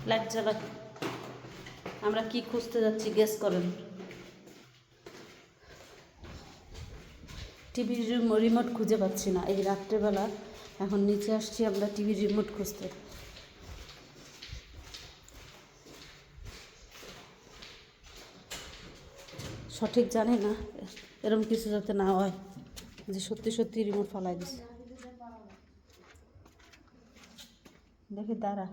Light জ্বালা। আমরা কি খুঁজতে যাচ্ছি গেস করেন। টিভির রিমোট খুঁজে পাচ্ছি না এই রাত্রেবেলা। এখন নিচে আসছি আমরা টিভির রিমোট খুঁজতে। সঠিক জানি না, এরকম কিছু যাতে না হয় যে সত্যি সত্যি রিমোট ফালাই দিচ্ছে। দেখি দাঁড়া,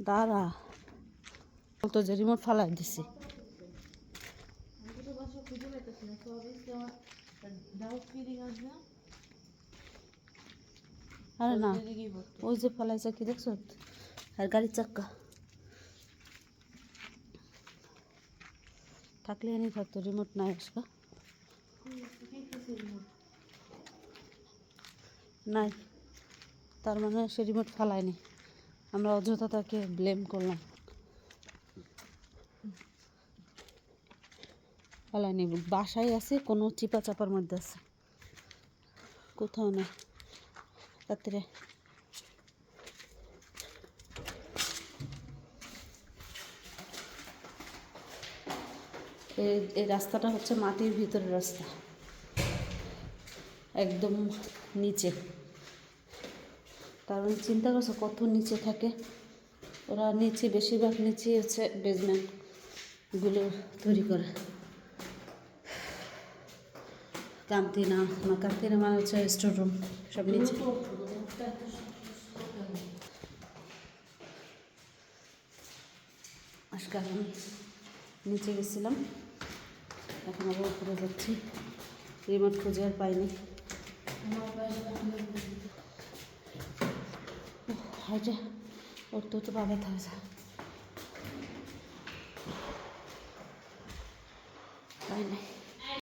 দাঁড়া বলতো যে রিমোট ফালাই দিছি। আরে না, ওই যে ফালাইছে কি দেখছো, আর গাড়ির চাক্কা থাকলে এনে থাকতো, রিমোট নাই আসকা নাই, তার মানে সে রিমোট ফালায়নি, আমরা অযথা তাকে ব্লেম করলাম। ফালায়নি, বাসায় আছে, কোনো চিপা চাপার মধ্যে আছে, কোথাও না। রাত্রে এই রাস্তাটা হচ্ছে মাটির ভিতরের রাস্তা, একদম নিচে। কারণ চিন্তা করছো কত নিচে থাকে ওরা, নিচে বেশিরভাগ নিচে হচ্ছে বেসমেন্টগুলো তৈরি করে। কান্তিনা না, কান্তিনা মানে হচ্ছে স্টোর রুম, সব নিচে। আজকে আমি নিচে গেছিলাম, এখন আবার উপরে যাচ্ছি। রিমোট খুঁজে আর পাইনি। হাইটা ওর তো পা ব্যথা হয়েছে, পাইনি।